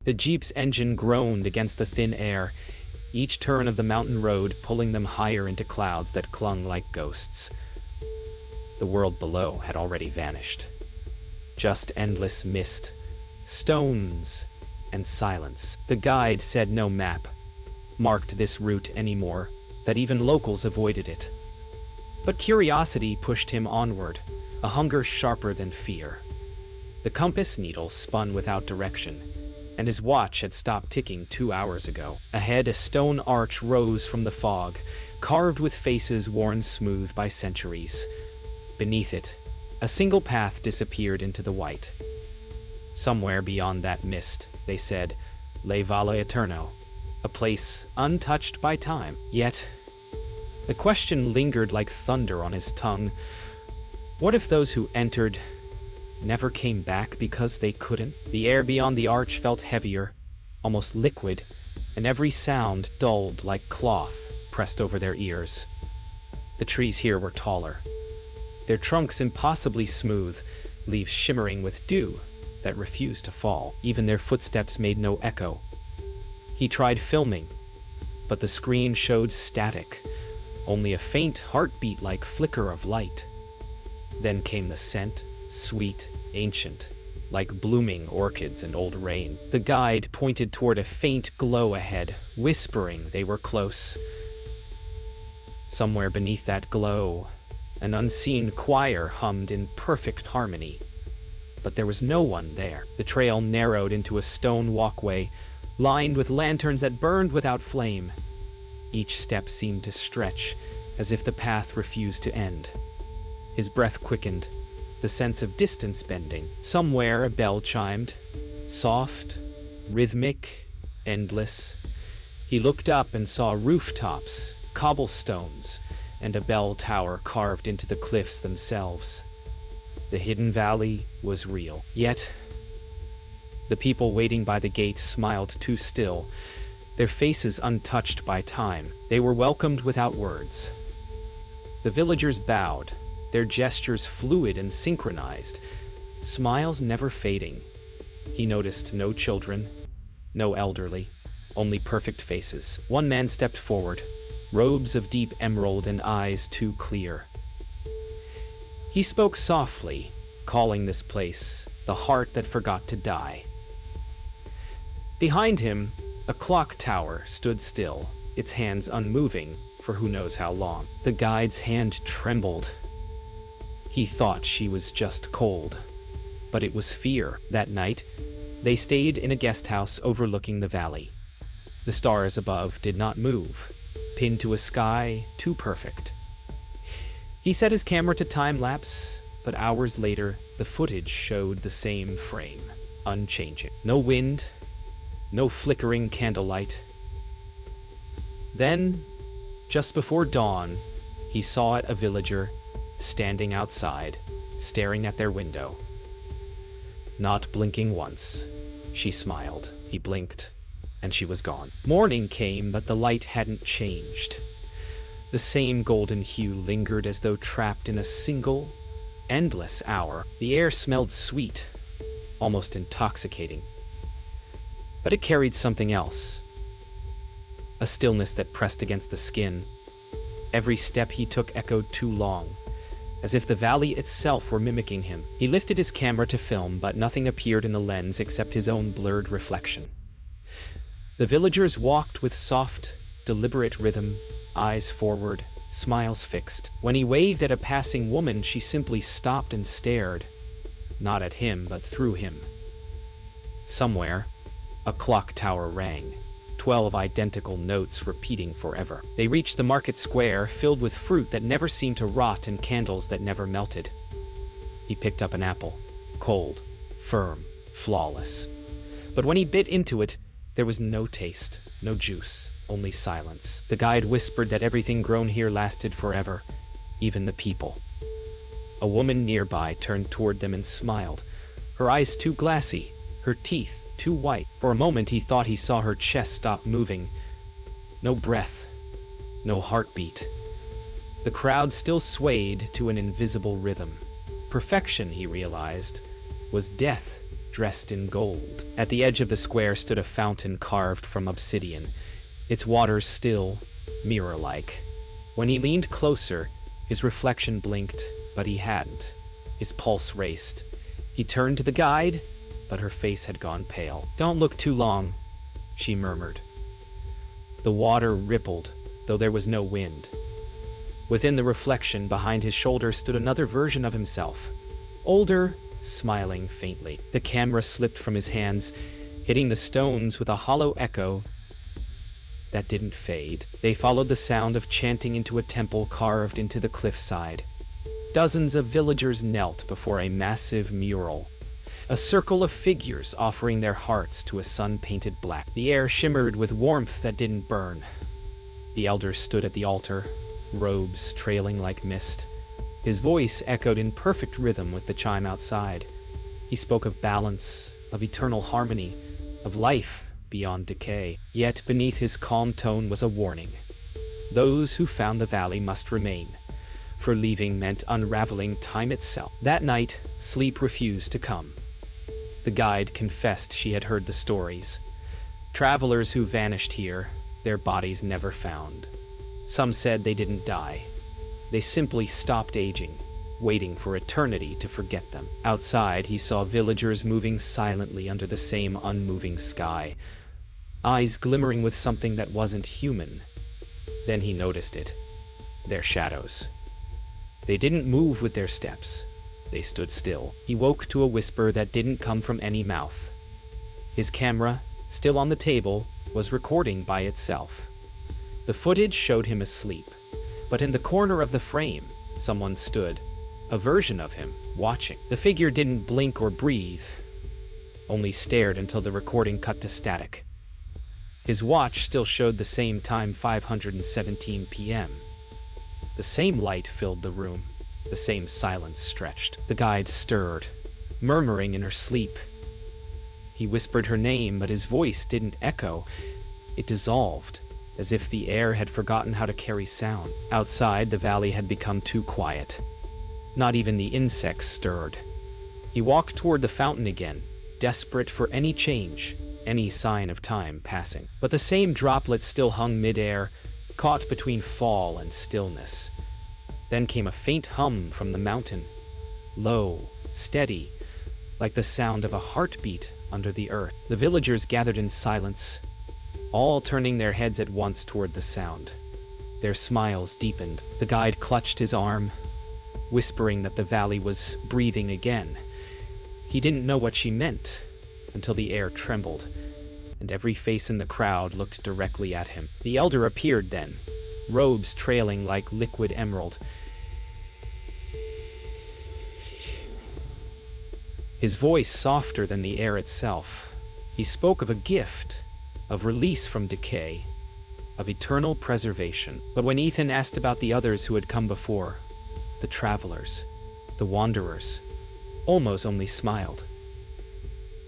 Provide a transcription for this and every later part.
The jeep's engine groaned against the thin air, each turn of the mountain road pulling them higher into clouds that clung like ghosts. The world below had already vanished. Just endless mist, stones, and silence. The guide said no map marked this route anymore, that even locals avoided it. But curiosity pushed him onward, a hunger sharper than fear. The compass needle spun without direction, and his watch had stopped ticking 2 hours ago. Ahead, a stone arch rose from the fog, carved with faces worn smooth by centuries. Beneath it, a single path disappeared into the white. Somewhere beyond that mist, they said, lay Valle Eterno, a place untouched by time. Yet, the question lingered like thunder on his tongue. What if those who entered never came back because they couldn't? The air beyond the arch felt heavier, almost liquid, and every sound dulled like cloth pressed over their ears. The trees here were taller, their trunks impossibly smooth, leaves shimmering with dew that refused to fall. Even their footsteps made no echo. He tried filming, but the screen showed static, only a faint heartbeat-like flicker of light. Then came the scent, sweet, ancient, like blooming orchids and old rain. The guide pointed toward a faint glow ahead, whispering they were close. Somewhere beneath that glow, an unseen choir hummed in perfect harmony. But there was no one there. The trail narrowed into a stone walkway, lined with lanterns that burned without flame. Each step seemed to stretch, as if the path refused to end. His breath quickened, the sense of distance bending. Somewhere a bell chimed, soft, rhythmic, endless. He looked up and saw rooftops, cobblestones, and a bell tower carved into the cliffs themselves. The hidden valley was real. Yet, the people waiting by the gate smiled too still, their faces untouched by time. They were welcomed without words. The villagers bowed, their gestures fluid and synchronized, smiles never fading. He noticed no children, no elderly, only perfect faces. One man stepped forward, robes of deep emerald and eyes too clear. He spoke softly, calling this place the heart that forgot to die. Behind him, a clock tower stood still, its hands unmoving for who knows how long. The guide's hand trembled. He thought she was just cold, but it was fear. That night, they stayed in a guest house overlooking the valley. The stars above did not move, pinned to a sky too perfect. He set his camera to time-lapse, but hours later, the footage showed the same frame, unchanging. No wind, no flickering candlelight. Then, just before dawn, he saw a villager standing outside, staring at their window. Not blinking once, she smiled. He blinked, and she was gone. Morning came, but the light hadn't changed. The same golden hue lingered as though trapped in a single, endless hour. The air smelled sweet, almost intoxicating. But it carried something else. A stillness that pressed against the skin. Every step he took echoed too long, as if the valley itself were mimicking him. He lifted his camera to film, but nothing appeared in the lens except his own blurred reflection. The villagers walked with soft, deliberate rhythm, eyes forward, smiles fixed. When he waved at a passing woman, she simply stopped and stared, not at him, but through him. Somewhere, a clock tower rang, 12 identical notes repeating forever. They reached the market square, filled with fruit that never seemed to rot and candles that never melted. He picked up an apple, cold, firm, flawless. But when he bit into it, there was no taste, no juice, only silence. The guide whispered that everything grown here lasted forever, even the people. A woman nearby turned toward them and smiled, her eyes too glassy, her teeth too white. For a moment he thought he saw her chest stop moving. No breath, no heartbeat. The crowd still swayed to an invisible rhythm. Perfection, he realized, was death dressed in gold. At the edge of the square stood a fountain carved from obsidian, its waters still, mirror-like. When he leaned closer, his reflection blinked, but he hadn't. His pulse raced. He turned to the guide, but her face had gone pale. "Don't look too long," she murmured. The water rippled, though there was no wind. Within the reflection behind his shoulder stood another version of himself, older, smiling faintly. The camera slipped from his hands, hitting the stones with a hollow echo that didn't fade. They followed the sound of chanting into a temple carved into the cliffside. Dozens of villagers knelt before a massive mural, a circle of figures offering their hearts to a sun-painted black. The air shimmered with warmth that didn't burn. The elder stood at the altar, robes trailing like mist. His voice echoed in perfect rhythm with the chime outside. He spoke of balance, of eternal harmony, of life beyond decay. Yet beneath his calm tone was a warning. Those who found the valley must remain, for leaving meant unraveling time itself. That night, sleep refused to come. The guide confessed she had heard the stories. Travelers who vanished here, their bodies never found. Some said they didn't die. They simply stopped aging, waiting for eternity to forget them. Outside, he saw villagers moving silently under the same unmoving sky, eyes glimmering with something that wasn't human. Then he noticed it. Their shadows. They didn't move with their steps. They stood still. He woke to a whisper that didn't come from any mouth. His camera, still on the table, was recording by itself. The footage showed him asleep, but in the corner of the frame, someone stood, a version of him, watching. The figure didn't blink or breathe, only stared until the recording cut to static. His watch still showed the same time, 5:17 p.m. The same light filled the room. The same silence stretched. The guide stirred, murmuring in her sleep. He whispered her name, but his voice didn't echo. It dissolved, as if the air had forgotten how to carry sound. Outside, the valley had become too quiet. Not even the insects stirred. He walked toward the fountain again, desperate for any change, any sign of time passing. But the same droplet still hung mid-air, caught between fall and stillness. Then came a faint hum from the mountain, low, steady, like the sound of a heartbeat under the earth. The villagers gathered in silence, all turning their heads at once toward the sound. Their smiles deepened. The guide clutched his arm, whispering that the valley was breathing again. He didn't know what she meant until the air trembled, and every face in the crowd looked directly at him. The elder appeared then, robes trailing like liquid emerald. His voice softer than the air itself. He spoke of a gift, of release from decay, of eternal preservation. But when Ethan asked about the others who had come before, the travelers, the wanderers, Olmos only smiled.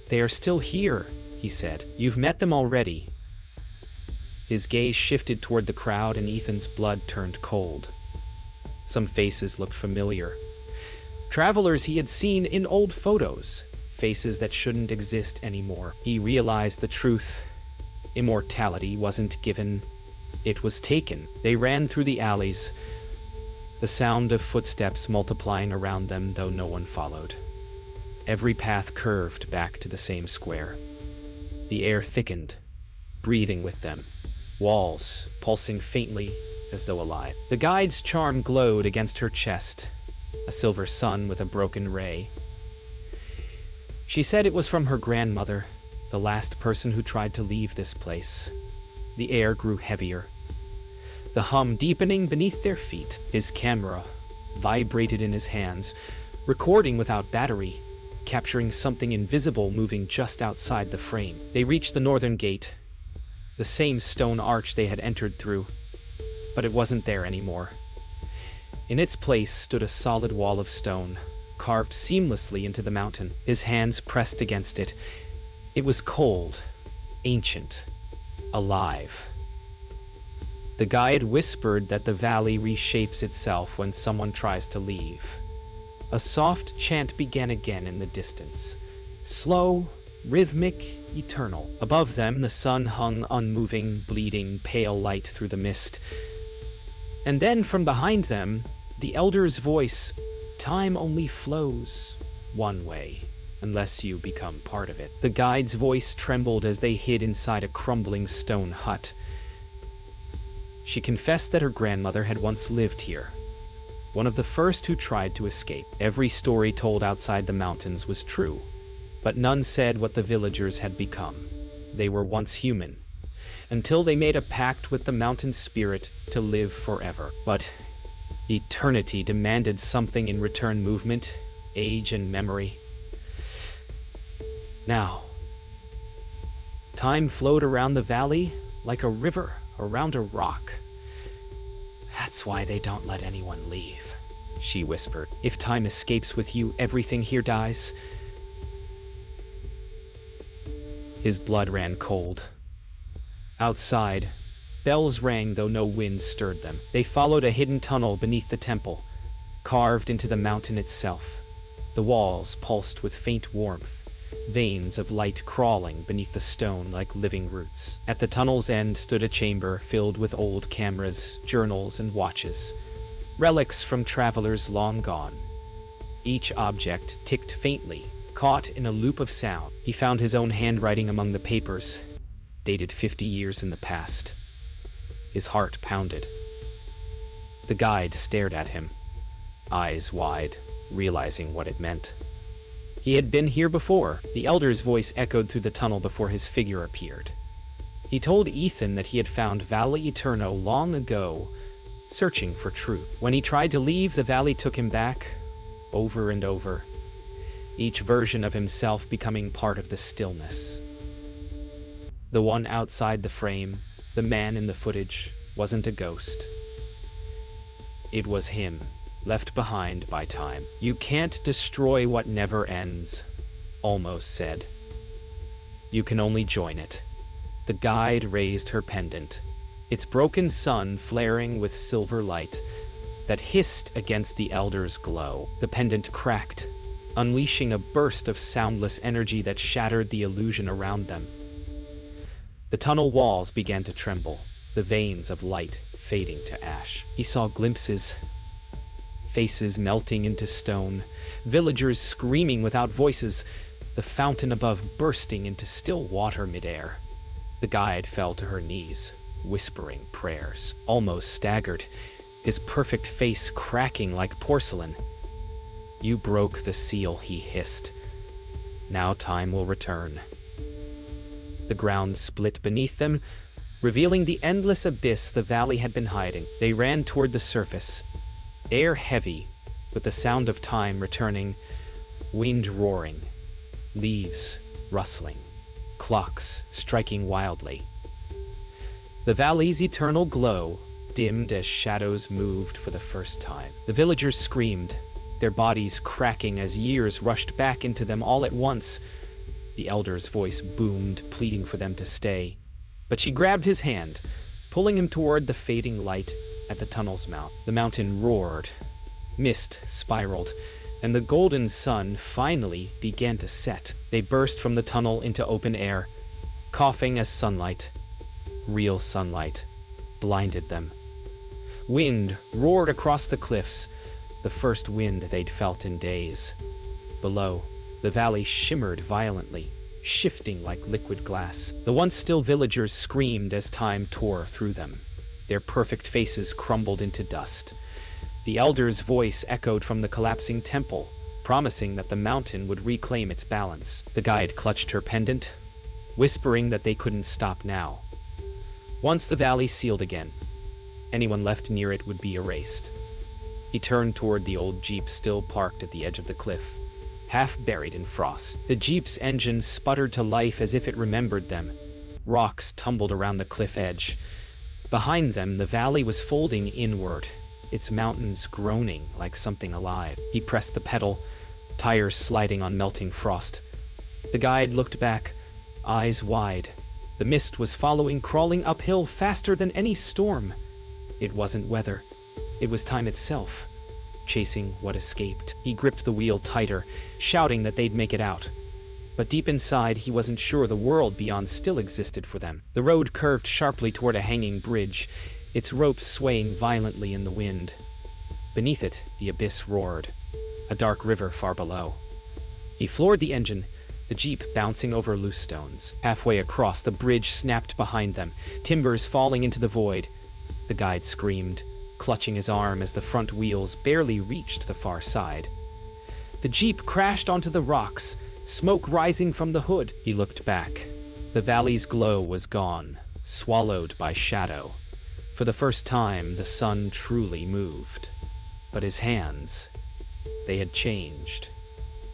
"They are still here," he said. "You've met them already." His gaze shifted toward the crowd and Ethan's blood turned cold. Some faces looked familiar. Travelers he had seen in old photos, faces that shouldn't exist anymore. He realized the truth. Immortality wasn't given, it was taken. They ran through the alleys, the sound of footsteps multiplying around them, though no one followed. Every path curved back to the same square. The air thickened, breathing with them, walls pulsing faintly as though alive. The guide's charm glowed against her chest, a silver sun with a broken ray. She said it was from her grandmother, the last person who tried to leave this place. The air grew heavier, the hum deepening beneath their feet. His camera vibrated in his hands, recording without battery, capturing something invisible moving just outside the frame. They reached the northern gate, the same stone arch they had entered through, but it wasn't there anymore. In its place stood a solid wall of stone, carved seamlessly into the mountain. His hands pressed against it. It was cold, ancient, alive. The guide whispered that the valley reshapes itself when someone tries to leave. A soft chant began again in the distance, Slow, rhythmic, eternal. Above them, the sun hung unmoving, bleeding, pale light through the mist. And then from behind them, the elder's voice, "Time only flows one way, unless you become part of it." The guide's voice trembled as they hid inside a crumbling stone hut. She confessed that her grandmother had once lived here, one of the first who tried to escape. Every story told outside the mountains was true, but none said what the villagers had become. They were once human, until they made a pact with the mountain spirit to live forever. But eternity demanded something in return: movement, age, and memory. Now, time flowed around the valley like a river around a rock. "That's why they don't let anyone leave," she whispered. "If time escapes with you, everything here dies." His blood ran cold. Outside, bells rang though no wind stirred them. They followed a hidden tunnel beneath the temple, carved into the mountain itself. The walls pulsed with faint warmth, veins of light crawling beneath the stone like living roots. At the tunnel's end stood a chamber filled with old cameras, journals, and watches, relics from travelers long gone. Each object ticked faintly, caught in a loop of sound. He found his own handwriting among the papers, dated 50 years in the past. His heart pounded. The guide stared at him, eyes wide, realizing what it meant. He had been here before. The elder's voice echoed through the tunnel before his figure appeared. He told Ethan that he had found Valley Eterno long ago, searching for truth. When he tried to leave, the valley took him back, over and over, each version of himself becoming part of the stillness. The one outside the frame, the man in the footage, wasn't a ghost. It was him, left behind by time. "You can't destroy what never ends," Almost said. "You can only join it." The guide raised her pendant, its broken sun flaring with silver light that hissed against the elder's glow. The pendant cracked, unleashing a burst of soundless energy that shattered the illusion around them. The tunnel walls began to tremble, the veins of light fading to ash. He saw glimpses, faces melting into stone, villagers screaming without voices, the fountain above bursting into still water midair. The guide fell to her knees, whispering prayers, almost staggered, his perfect face cracking like porcelain. "You broke the seal," he hissed. "Now time will return." The ground split beneath them, revealing the endless abyss the valley had been hiding. They ran toward the surface, air heavy, with the sound of time returning, wind roaring, leaves rustling, clocks striking wildly. The valley's eternal glow dimmed as shadows moved for the first time. The villagers screamed, their bodies cracking as years rushed back into them all at once. The elder's voice boomed, pleading for them to stay. But she grabbed his hand, pulling him toward the fading light at the tunnel's mouth. The mountain roared, mist spiraled, and the golden sun finally began to set. They burst from the tunnel into open air, coughing as sunlight, real sunlight, blinded them. Wind roared across the cliffs, the first wind they'd felt in days. Below, the valley shimmered violently, shifting like liquid glass. The once still villagers screamed as time tore through them. Their perfect faces crumbled into dust. The elder's voice echoed from the collapsing temple, promising that the mountain would reclaim its balance. The guide clutched her pendant, whispering that they couldn't stop now. Once the valley sealed again, anyone left near it would be erased. He turned toward the old jeep still parked at the edge of the cliff, half buried in frost. The jeep's engine sputtered to life as if it remembered them. Rocks tumbled around the cliff edge. Behind them, the valley was folding inward, its mountains groaning like something alive. He pressed the pedal, tires sliding on melting frost. The guide looked back, eyes wide. The mist was following, crawling uphill faster than any storm. It wasn't weather. It was time itself, chasing what escaped. He gripped the wheel tighter, shouting that they'd make it out. But deep inside, he wasn't sure the world beyond still existed for them. The road curved sharply toward a hanging bridge, its ropes swaying violently in the wind. Beneath it, the abyss roared, a dark river far below. He floored the engine, the jeep bouncing over loose stones. Halfway across, the bridge snapped behind them, timbers falling into the void. The guide screamed, clutching his arm as the front wheels barely reached the far side. The jeep crashed onto the rocks, smoke rising from the hood. He looked back. The valley's glow was gone, swallowed by shadow. For the first time, the sun truly moved. But his hands, they had changed.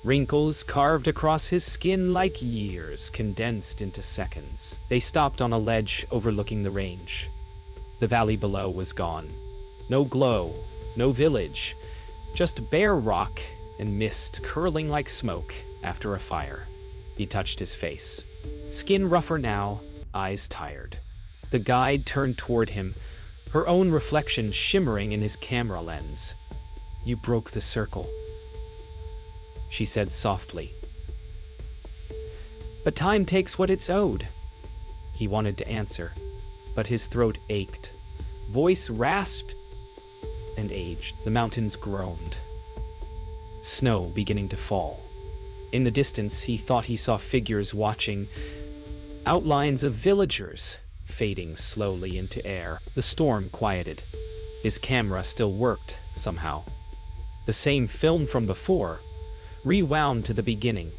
Wrinkles carved across his skin like years, condensed into seconds. They stopped on a ledge overlooking the range. The valley below was gone. No glow, no village, just bare rock and mist curling like smoke after a fire. He touched his face. Skin rougher now, eyes tired. The guide turned toward him, her own reflection shimmering in his camera lens. "You broke the circle," she said softly. "But time takes what it's owed." He wanted to answer, but his throat ached. Voice rasped and aged. The mountains groaned. Snow beginning to fall. In the distance, he thought he saw figures watching, outlines of villagers fading slowly into air. The storm quieted. His camera still worked, somehow. The same film from before, rewound to the beginning.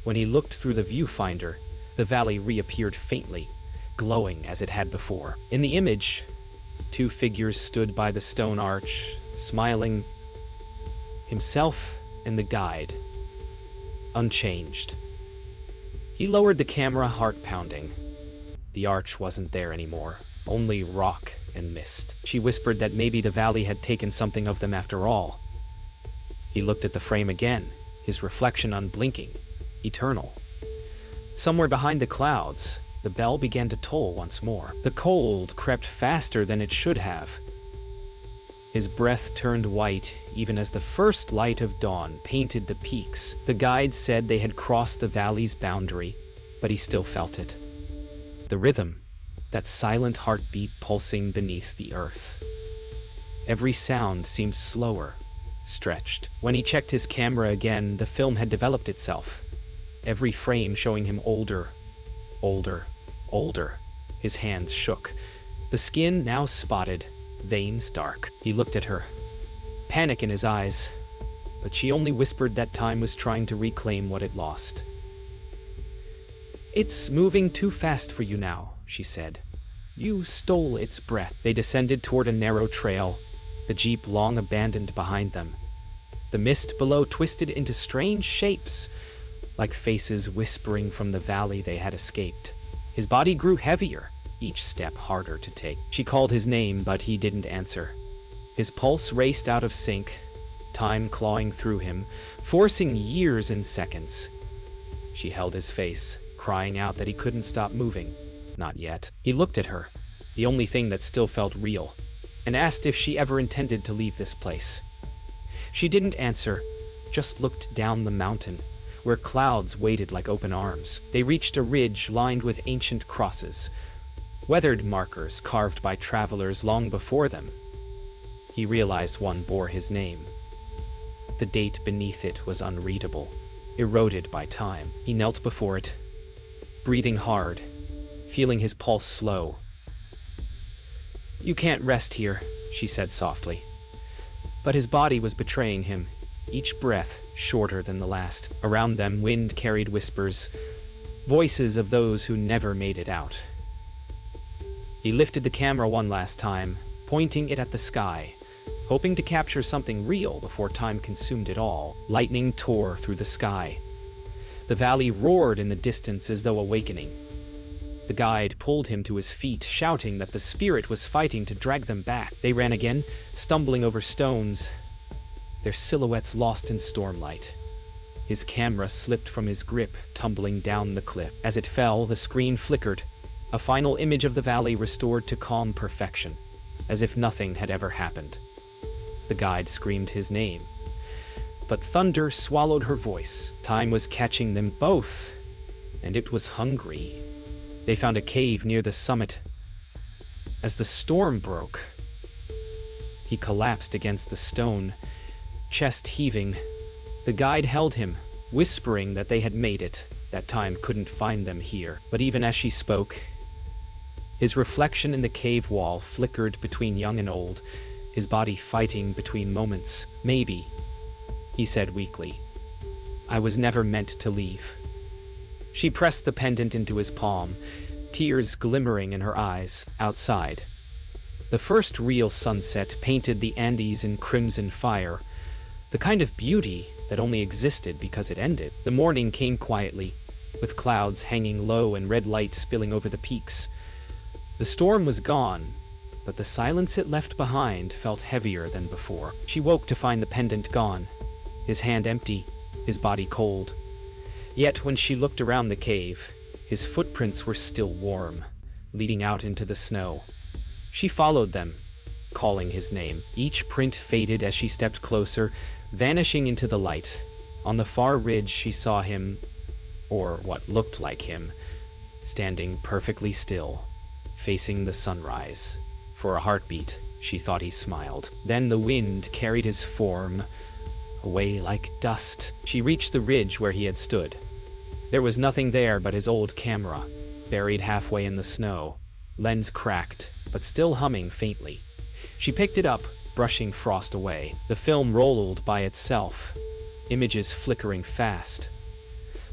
When he looked through the viewfinder, the valley reappeared faintly, glowing as it had before. In the image, two figures stood by the stone arch, smiling. Himself and the guide, unchanged. He lowered the camera, heart pounding. The arch wasn't there anymore, only rock and mist. She whispered that maybe the valley had taken something of them after all. He looked at the frame again, his reflection unblinking, eternal. Somewhere behind the clouds, the bell began to toll once more. The cold crept faster than it should have. His breath turned white even as the first light of dawn painted the peaks. The guide said they had crossed the valley's boundary, but he still felt it. The rhythm, that silent heartbeat pulsing beneath the earth. Every sound seemed slower, stretched. When he checked his camera again, the film had developed itself. Every frame showing him older, older, older. His hands shook. The skin now spotted, veins dark. He looked at her, panic in his eyes, but she only whispered that time was trying to reclaim what it lost. "It's moving too fast for you now," she said. "You stole its breath." They descended toward a narrow trail, the jeep long abandoned behind them. The mist below twisted into strange shapes, like faces whispering from the valley they had escaped. His body grew heavier, each step harder to take. She called his name, but he didn't answer. His pulse raced out of sync, time clawing through him, forcing years in seconds. She held his face, crying out that he couldn't stop moving. Not yet. He looked at her, the only thing that still felt real, and asked if she ever intended to leave this place. She didn't answer, just looked down the mountain, where clouds waited like open arms. They reached a ridge lined with ancient crosses, weathered markers carved by travelers long before them. He realized one bore his name. The date beneath it was unreadable, eroded by time. He knelt before it, breathing hard, feeling his pulse slow. "You can't rest here," she said softly. But his body was betraying him, each breath shorter than the last. Around them, wind carried whispers, voices of those who never made it out. He lifted the camera one last time, pointing it at the sky, hoping to capture something real before time consumed it all. Lightning tore through the sky. The valley roared in the distance as though awakening. The guide pulled him to his feet, shouting that the spirit was fighting to drag them back. They ran again, stumbling over stones, their silhouettes lost in stormlight. His camera slipped from his grip, tumbling down the cliff. As it fell, the screen flickered, a final image of the valley restored to calm perfection, as if nothing had ever happened. The guide screamed his name, but thunder swallowed her voice. Time was catching them both, and it was hungry. They found a cave near the summit. As the storm broke, he collapsed against the stone, chest heaving. The guide held him, whispering that they had made it, that time couldn't find them here. But even as she spoke, his reflection in the cave wall flickered between young and old, his body fighting between moments. Maybe, he said weakly, I was never meant to leave. She pressed the pendant into his palm, tears glimmering in her eyes. Outside, the first real sunset painted the Andes in crimson fire, the kind of beauty that only existed because it ended. The morning came quietly, with clouds hanging low and red light spilling over the peaks. The storm was gone, but the silence it left behind felt heavier than before. She woke to find the pendant gone, his hand empty, his body cold. Yet when she looked around the cave, his footprints were still warm, leading out into the snow. She followed them, calling his name. Each print faded as she stepped closer, vanishing into the light. On the far ridge she saw him, or what looked like him, standing perfectly still, facing the sunrise. For a heartbeat, she thought he smiled. Then the wind carried his form away like dust. She reached the ridge where he had stood. There was nothing there but his old camera, buried halfway in the snow, lens cracked, but still humming faintly. She picked it up, brushing frost away. The film rolled by itself, images flickering fast.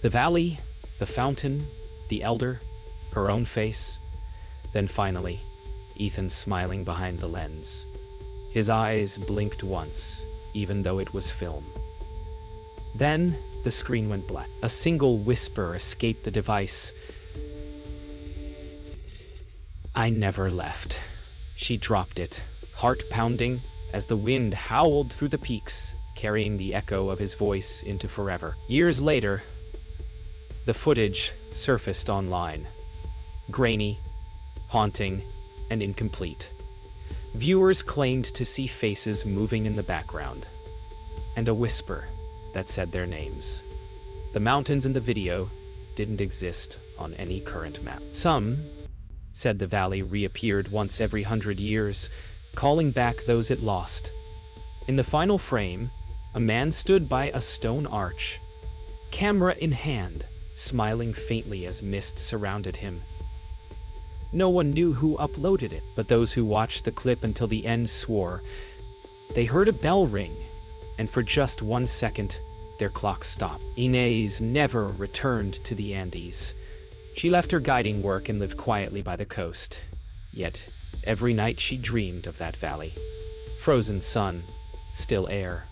The valley, the fountain, the elder, her own face. Then finally, Ethan smiling behind the lens. His eyes blinked once, even though it was film. Then the screen went black. A single whisper escaped the device. I never left. She dropped it, heart pounding, as the wind howled through the peaks, carrying the echo of his voice into forever. Years later, the footage surfaced online. Grainy, haunting, and incomplete. Viewers claimed to see faces moving in the background, and a whisper that said their names. The mountains in the video didn't exist on any current map. Some said the valley reappeared once every 100 years, calling back those it lost. In the final frame, a man stood by a stone arch, camera in hand, smiling faintly as mist surrounded him. No one knew who uploaded it, but those who watched the clip until the end swore they heard a bell ring, and for just 1 second, their clock stopped. Inez never returned to the Andes. She left her guiding work and lived quietly by the coast. Yet, every night she dreamed of that valley. Frozen sun, still air,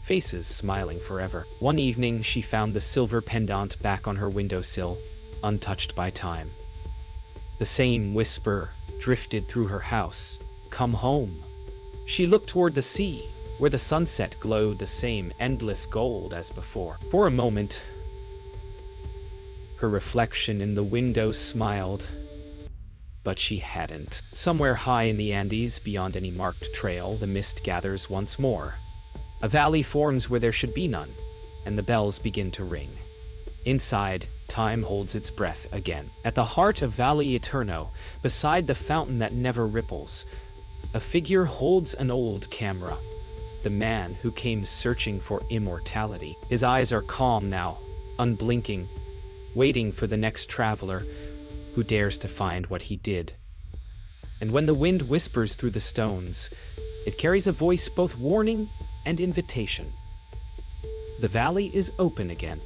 faces smiling forever. One evening, she found the silver pendant back on her windowsill, untouched by time. The same whisper drifted through her house. Come home. She looked toward the sea, where the sunset glowed the same endless gold as before. For a moment, her reflection in the window smiled, but she hadn't. Somewhere high in the Andes, beyond any marked trail, the mist gathers once more. A valley forms where there should be none, and the bells begin to ring. Inside, time holds its breath again. At the heart of Valley Eterno, beside the fountain that never ripples, a figure holds an old camera. The man who came searching for immortality. His eyes are calm now, unblinking, waiting for the next traveler who dares to find what he did. And when the wind whispers through the stones, it carries a voice both warning and invitation. The valley is open again.